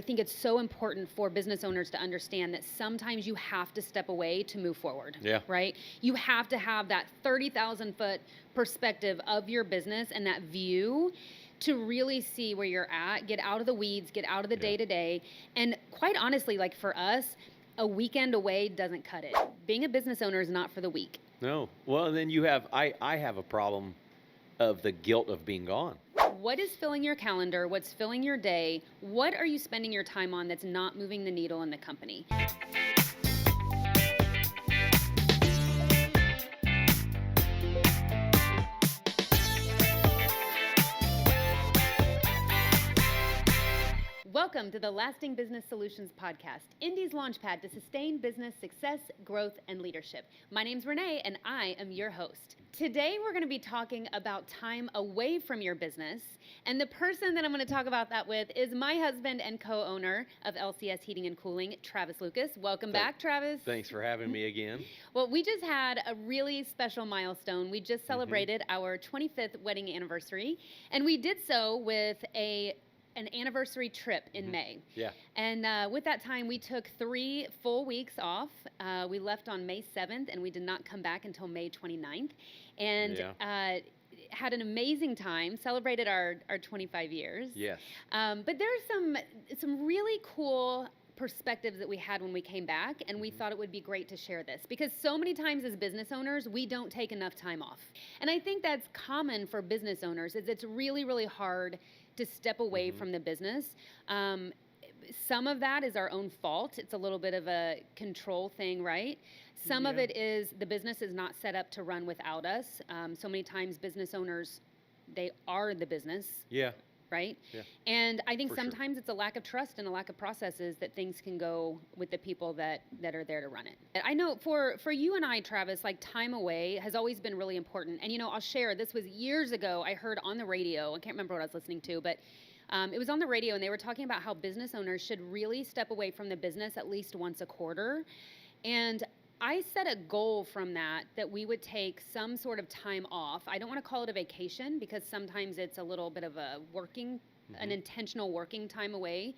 I think it's so important for business owners to understand that sometimes you have to step away to move forward. Yeah. Right? You have to have that 30,000 foot perspective of your business and that view to really see where you're at, get out of the weeds, get out of the day to day. And quite honestly, like for us, a weekend away doesn't cut it. Being a business owner is not for the weak. No. Well, and then I have a problem of the guilt of being gone. What is filling your calendar? What's filling your day? What are you spending your time on that's not moving the needle in the company? Welcome to the Lasting Business Solutions Podcast, Indy's launchpad to sustain business success, growth, and leadership. My name's Renee, and I am your host. Today, we're going to be talking about time away from your business, and the person that I'm going to talk about that with is my husband and co-owner of LCS Heating and Cooling, Travis Lucas. Welcome back, Travis. Thanks for having me again. Well, we just had a really special milestone. We just celebrated our 25th wedding anniversary, and we did so with an anniversary trip in May. Yeah. And with that time, we took 3 full weeks off. We left on May 7th, and we did not come back until May 29th. And had an amazing time, celebrated our 25 years. Yes. But there's some really cool perspectives that we had when we came back, and we thought it would be great to share this because so many times as business owners, we don't take enough time off. And I think that's common for business owners is it's really, really hard to step away from the business. Some of that is our own fault. It's a little bit of a control thing, right? Some of it is the business is not set up to run without us. So many times business owners, they are the business. Yeah. Right? Yeah. And I think For sometimes it's a lack of trust and a lack of processes that things can go with the people that are there to run it. I know for you and I, Travis, like time away has always been really important. And, I'll share, this was years ago, I heard on the radio, I can't remember what I was listening to, but it was on the radio and they were talking about how business owners should really step away from the business at least once a quarter. And I set a goal from that we would take some sort of time off. I don't want to call it a vacation because sometimes it's a little bit of a an intentional working time away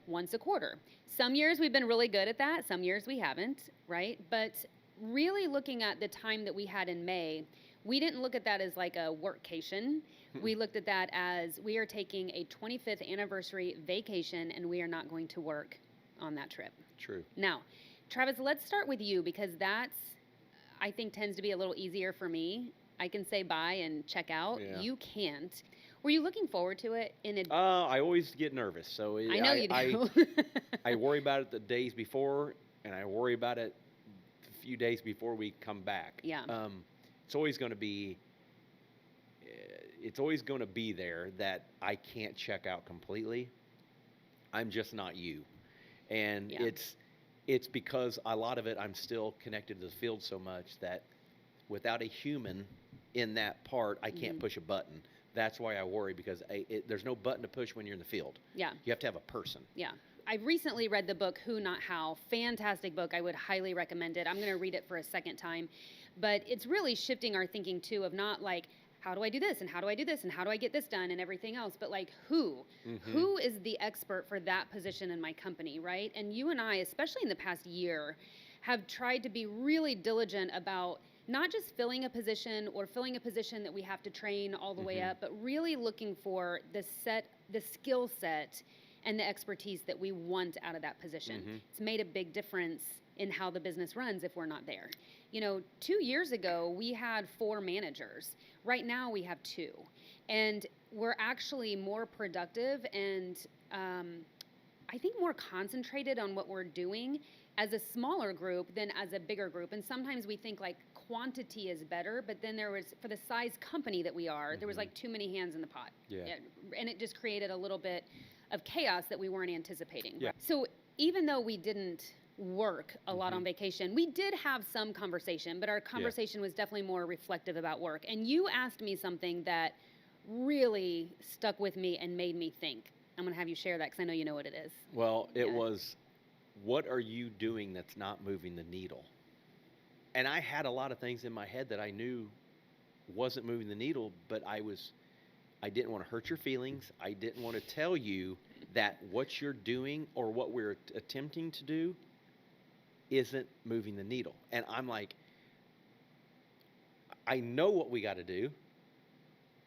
once a quarter. Some years we've been really good at that. Some years we haven't, right? But really looking at the time that we had in May, we didn't look at that as like a workcation. We looked at that as we are taking a 25th anniversary vacation and we are not going to work on that trip. True. Now, Travis, let's start with you because that's, I think, tends to be a little easier for me. I can say bye and check out. Yeah. You can't. Were you looking forward to it? I always get nervous. So I know you do. I worry about it the days before, and I worry about it a few days before we come back. Yeah. It's always going to be. It's always going to be there that I can't check out completely. I'm just not you, and It's because a lot of it I'm still connected to the field so much that without a human in that part, I can't push a button. That's why I worry because there's no button to push when you're in the field. Yeah. You have to have a person. Yeah. I recently read the book, Who Not How. Fantastic book. I would highly recommend it. I'm going to read it for a second time. But it's really shifting our thinking, too, of not like, how do I do this? And how do I do this? And how do I get this done? And everything else. But like who? Who is the expert for that position in my company, right? And you and I, especially in the past year, have tried to be really diligent about not just filling a position or filling a position that we have to train all the way up, but really looking for the skill set and the expertise that we want out of that position. It's made a big difference in how the business runs if we're not there. 2 years ago, we had 4 managers. Right now, we have 2. And we're actually more productive and I think more concentrated on what we're doing as a smaller group than as a bigger group. And sometimes we think like quantity is better, but then there was, for the size company that we are, there was like too many hands in the pot. Yeah. And it just created a little bit of chaos that we weren't anticipating. Yeah. So even though we didn't work a lot on vacation, we did have some conversation, but our conversation was definitely more reflective about work. And you asked me something that really stuck with me and made me think. I'm going to have you share that because I know you know what it is. Well, it was, what are you doing that's not moving the needle? And I had a lot of things in my head that I knew wasn't moving the needle, but I didn't want to hurt your feelings. I didn't want to tell you that what you're doing or what we're attempting to do isn't moving the needle. And I'm like, I know what we got to do.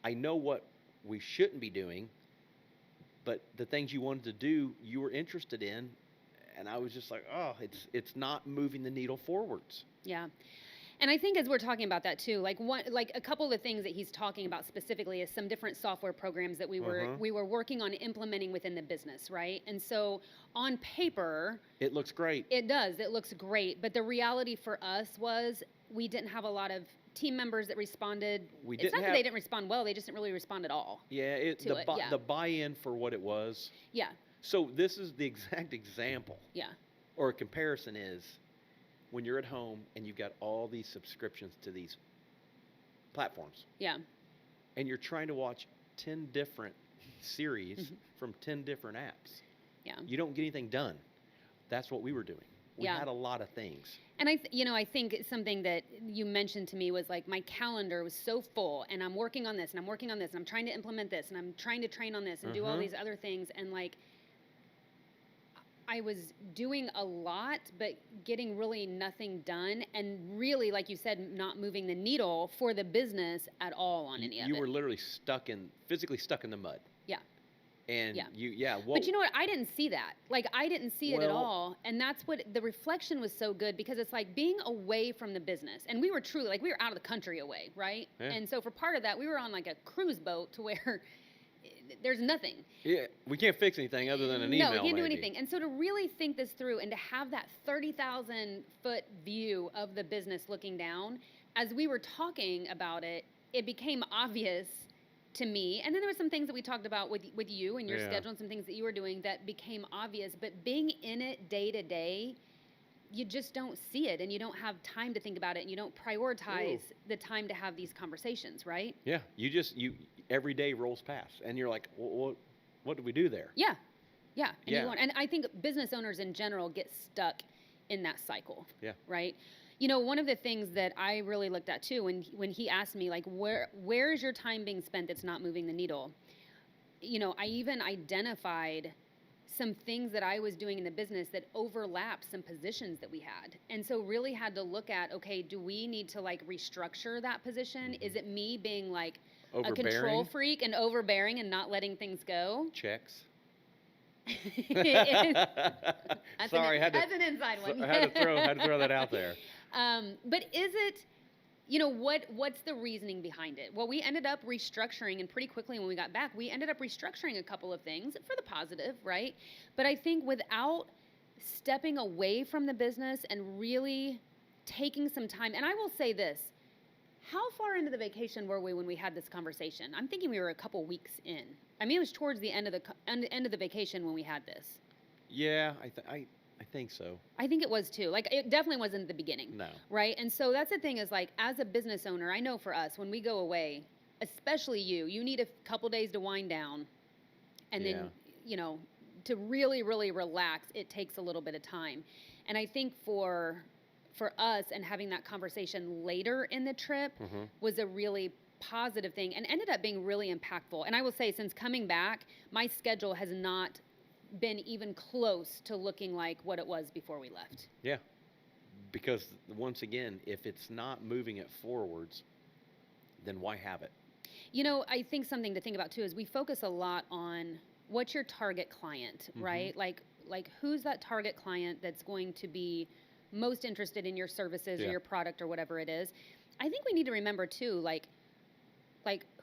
I know what we shouldn't be doing, but the things you wanted to do, you were interested in, and I was just like, oh, it's not moving the needle forwards. Yeah. And I think as we're talking about that too, like a couple of the things that he's talking about specifically is some different software programs that we were working on implementing within the business, right? And so on paper, it looks great. It does. It looks great. But the reality for us was we didn't have a lot of team members that responded. It's not that they didn't respond well, they just didn't really respond at all. Yeah, the buy-in for what it was. Yeah. So this is the exact example. Yeah. Or a comparison is when you're at home and you've got all these subscriptions to these platforms. Yeah. And you're trying to watch 10 different series from 10 different apps. Yeah. You don't get anything done. That's what we were doing. We had a lot of things. And I think something that you mentioned to me was like my calendar was so full and I'm working on this and I'm working on this and I'm trying to implement this and I'm trying to train on this and do all these other things, and like I was doing a lot but getting really nothing done, and really, like you said, not moving the needle for the business at all on any of it. You were literally physically stuck in the mud. Yeah. And but you know what? I didn't see that. Like, I didn't see it at all. And that's what the reflection was so good, because it's like being away from the business. And we were truly, like, we were out of the country away, right? Yeah. And so for part of that, we were on like a cruise boat to where there's nothing. Yeah, we can't fix anything other than an email. No, we can't do anything. And so to really think this through and to have that 30,000 foot view of the business looking down, as we were talking about it, it became obvious to me. And then there were some things that we talked about with you and your schedule and some things that you were doing that became obvious. But being in it day to day, you just don't see it, and you don't have time to think about it, and you don't prioritize the time to have these conversations, right? Yeah, you every day rolls past, and you're like, well, what do we do there? Yeah, and I think business owners in general get stuck in that cycle. Yeah. Right. You know, one of the things that I really looked at too, when he asked me, like, where is your time being spent that's not moving the needle? You know, I even identified some things that I was doing in the business that overlapped some positions that we had. And so really had to look at, okay, do we need to like restructure that position? Is it me being like a control freak and overbearing and not letting things go? Checks. That's an inside one. I had to throw that out there. But is it, you know, what's the reasoning behind it? Well, we ended up restructuring, and pretty quickly when we got back, we ended up restructuring a couple of things for the positive, right? But I think without stepping away from the business and really taking some time, and I will say this, how far into the vacation were we when we had this conversation? I'm thinking we were a couple weeks in. I mean, it was towards the end of the vacation when we had this. Yeah, I think so. I think it was too. Like, it definitely wasn't the beginning. No. Right? And so that's the thing is, like, as a business owner, I know for us, when we go away, especially you need a couple days to wind down. And then, you know, to really, really relax, it takes a little bit of time. And I think for us, and having that conversation later in the trip was a really positive thing and ended up being really impactful. And I will say, since coming back, my schedule has not been even close to looking like what it was before we left. Yeah. Because once again, if it's not moving it forwards, then why have it? You know, I think something to think about too is we focus a lot on what's your target client, right? Like who's that target client that's going to be most interested in your services or your product or whatever it is. I think we need to remember too, like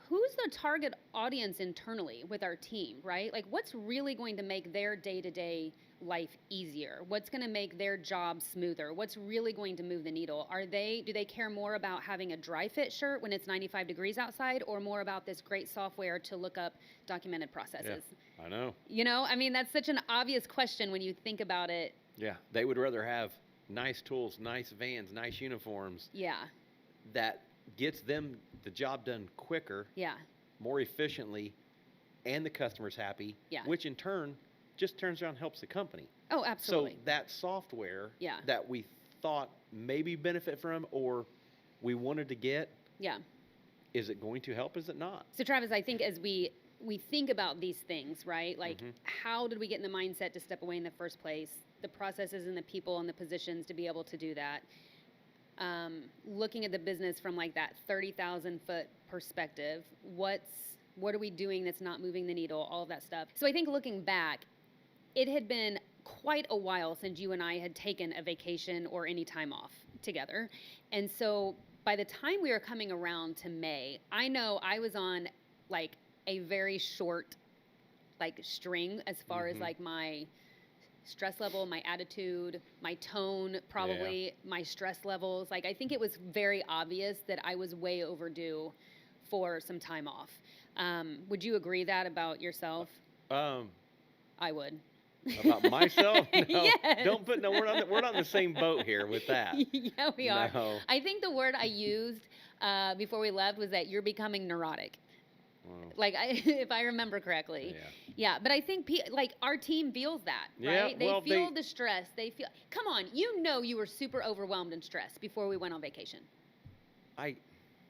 who's the target audience internally with our team, right? Like, what's really going to make their day-to-day life easier? What's going to make their job smoother? What's really going to move the needle? Do they care more about having a dry fit shirt when it's 95 degrees outside, or more about this great software to look up documented processes? Yeah, I know. You know, I mean, that's such an obvious question when you think about it. Yeah, they would rather have nice tools, nice vans, nice uniforms. Yeah. That gets them the job done quicker, more efficiently, and the customer's happy, which in turn just turns around and helps the company. Oh, absolutely. So that software that we thought maybe benefit from or we wanted to get, is it going to help? Is it not? So Travis, I think as we we think about these things, right? Like, how did we get in the mindset to step away in the first place? The processes and the people and the positions to be able to do that. Looking at the business from like that 30,000 foot perspective, what are we doing that's not moving the needle, all of that stuff. So I think looking back, it had been quite a while since you and I had taken a vacation or any time off together. And so by the time we were coming around to May, I know I was on like a very short like string as far as like my stress level, my attitude, my tone, probably my stress levels. Like, I think it was very obvious that I was way overdue for some time off. Would you agree that about yourself? I would. About myself? No, yes. Don't put, no, we're not on the same boat here with that. Yeah, we are. No. I think the word I used before we left was that you're becoming neurotic. Wow. Like, if I remember correctly. Yeah, but I think like our team feels that, right? Yeah, they feel the stress. They feel, come on, you were super overwhelmed and stressed before we went on vacation.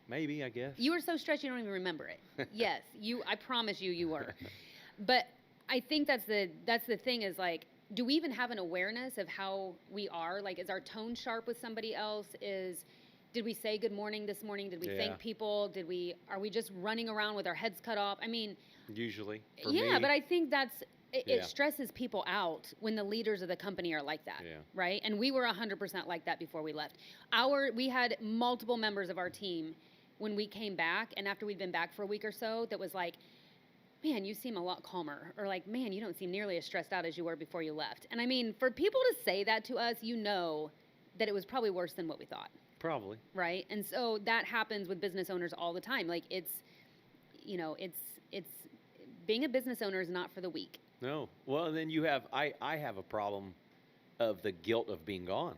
Maybe, I guess. You were so stressed you don't even remember it. Yes, I promise you were. But I think that's the thing is like, do we even have an awareness of how we are? Like, is our tone sharp with somebody else? Did we say good morning this morning? Did we thank people? Are we just running around with our heads cut off? I mean, usually. Yeah, but I think it stresses people out when the leaders of the company are like that, right? And we were 100% like that before we left. We had multiple members of our team when we came back, and after we'd been back for a week or so, that was like, man, you seem a lot calmer, or like, man, you don't seem nearly as stressed out as you were before you left. And I mean, for people to say that to us, you know that it was probably worse than what we thought. Probably. Right? And so that happens with business owners all the time. Like, it's being a business owner is not for the weak. No. Well, and then I have a problem of the guilt of being gone,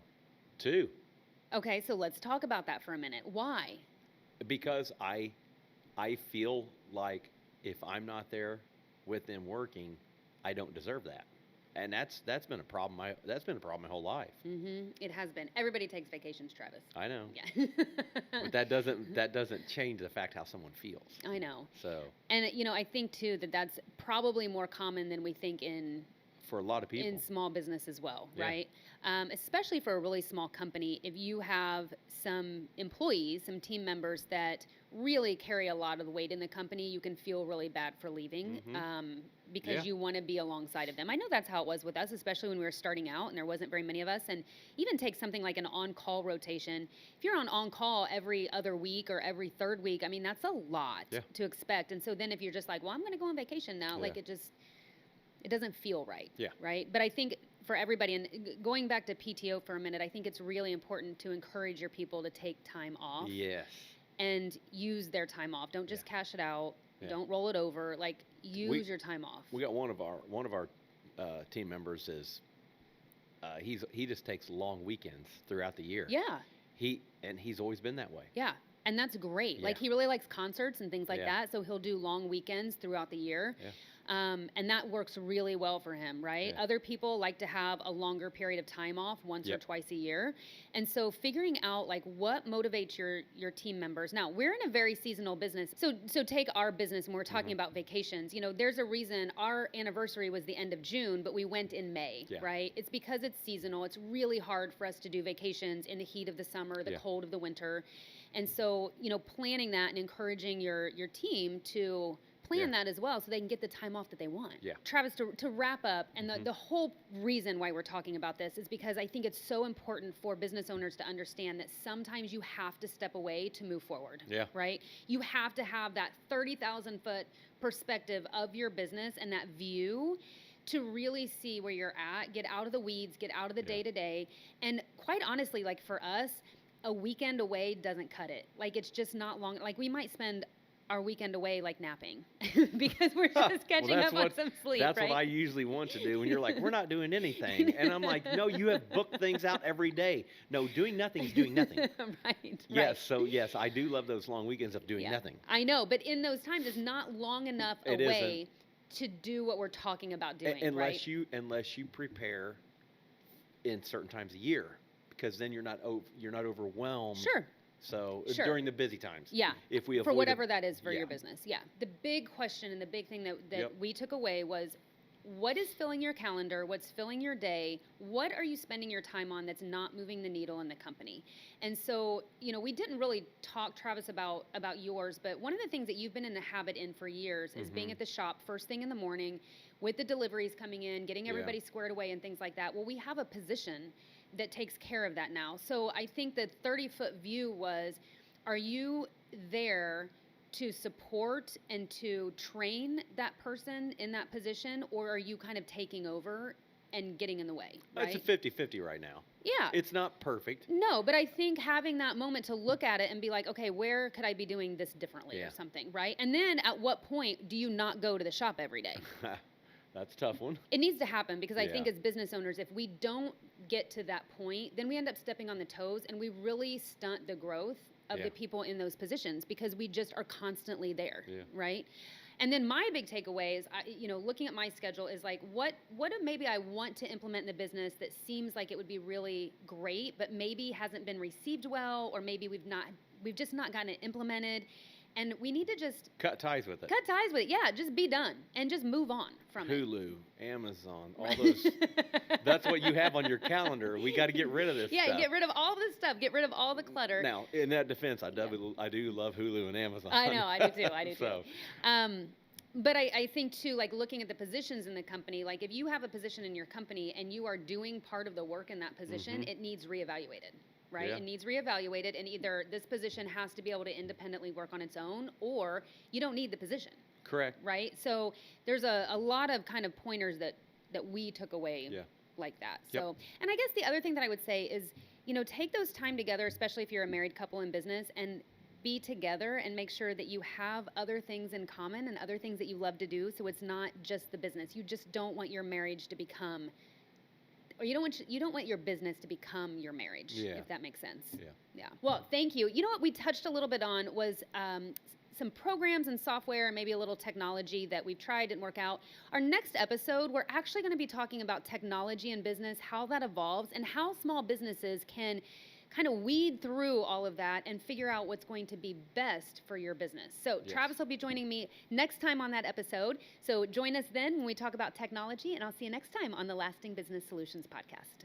too. Okay, so let's talk about that for a minute. Why? Because I feel like if I'm not there with them working, I don't deserve that. And that's been a problem. That's been a problem my whole life. Mm-hmm. It has been. Everybody takes vacations, Travis. I know. Yeah. But that doesn't change the fact how someone feels. I know. So. And I think too that's probably more common than we think for a lot of people in small business as well, right? Especially for a really small company, if you have some employees, some team members that really carry a lot of the weight in the company, you can feel really bad for leaving because you want to be alongside of them. I know that's how it was with us, especially when we were starting out and there wasn't very many of us. And even take something like an on-call rotation. If you're on-call every other week or every third week, I mean, that's a lot to expect. And so then if you're just like, well, I'm going to go on vacation now, like it doesn't feel right. Yeah. Right. But I think for everybody, and going back to PTO for a minute, I think it's really important to encourage your people to take time off. Yes. And use their time off. Don't just cash it out. Yeah. Don't roll it over. Like, use your time off. We got one of our team members is he just takes long weekends throughout the year. Yeah. He's always been that way. Yeah. And that's great. Yeah. Like, he really likes concerts and things like that, so he'll do long weekends throughout the year. Yeah. And that works really well for him, right? Yeah. Other people like to have a longer period of time off once or twice a year. And so figuring out like what motivates your team members. Now, we're in a very seasonal business. So take our business when we're talking about vacations. There's a reason our anniversary was the end of June, but we went in May, right? It's because it's seasonal. It's really hard for us to do vacations in the heat of the summer, the cold of the winter. And so, planning that and encouraging your team to plan that as well so they can get the time off that they want. Yeah. Travis, to wrap up, and the whole reason why we're talking about this is because I think it's so important for business owners to understand that sometimes you have to step away to move forward. Yeah. Right? You have to have that 30,000 foot perspective of your business and that view to really see where you're at, get out of the weeds, get out of the day-to-day. And quite honestly, like for us, a weekend away doesn't cut it. Like, it's just not long. Like, we might spend our weekend away like napping because we're just catching up on some sleep. That's right? What I usually want to do when you're like, we're not doing anything. And I'm like, no, you have booked things out every day. No, doing nothing is doing nothing. Right. Yes. So yes, I do love those long weekends of doing nothing. I know, but in those times, it's not long enough away to do what we're talking about doing. Unless you prepare in certain times a year, because then you're not overwhelmed. Sure. So Sure. during the busy times. Yeah. If we For avoid whatever that is for yeah. your business. Yeah. The big question and the big thing that Yep. we took away was, what is filling your calendar? What's filling your day? What are you spending your time on that's not moving the needle in the company? And so, we didn't really talk, Travis, about yours, but one of the things that you've been in the habit in for years is being at the shop first thing in the morning with the deliveries coming in, getting everybody squared away and things like that. Well, we have a position that takes care of that now. So I think the 30-foot view was, are you there to support and to train that person in that position, or are you kind of taking over and getting in the way, right? It's a 50-50 right now. Yeah. It's not perfect. No, but I think having that moment to look at it and be like, okay, where could I be doing this differently or something, right? And then at what point do you not go to the shop every day? That's a tough one. It needs to happen, because I think as business owners, if we don't get to that point, then we end up stepping on the toes and we really stunt the growth of the people in those positions, because we just are constantly there, right? And then my big takeaway is, looking at my schedule is like, what maybe I want to implement in the business that seems like it would be really great, but maybe hasn't been received well, or maybe we've just not gotten it implemented. And we need to just cut ties with it. Yeah, just be done and just move on from it. Hulu, Amazon, all those. That's what you have on your calendar. We got to get rid of this stuff. Yeah, get rid of all this stuff. Get rid of all the clutter. Now, in that defense, I do love Hulu and Amazon. I know, I do too. But I think too, like looking at the positions in the company, like if you have a position in your company and you are doing part of the work in that position, it needs reevaluated. Right? Yeah. It needs reevaluated, and either this position has to be able to independently work on its own, or you don't need the position. Correct. Right? So there's a lot of kind of pointers that we took away like that. So, and I guess the other thing that I would say is, take those time together, especially if you're a married couple in business, and be together and make sure that you have other things in common and other things that you love to do. So it's not just the business. You just don't want your marriage to become, or you don't want your business to become your marriage, if that makes sense. Yeah. Well, thank you. You know what we touched a little bit on was some programs and software, and maybe a little technology that we've tried, didn't work out. Our next episode, we're actually going to be talking about technology in business, how that evolves, and how small businesses can kind of weed through all of that and figure out what's going to be best for your business. So Travis will be joining me next time on that episode. So join us then when we talk about technology, and I'll see you next time on the Lasting Business Solutions podcast.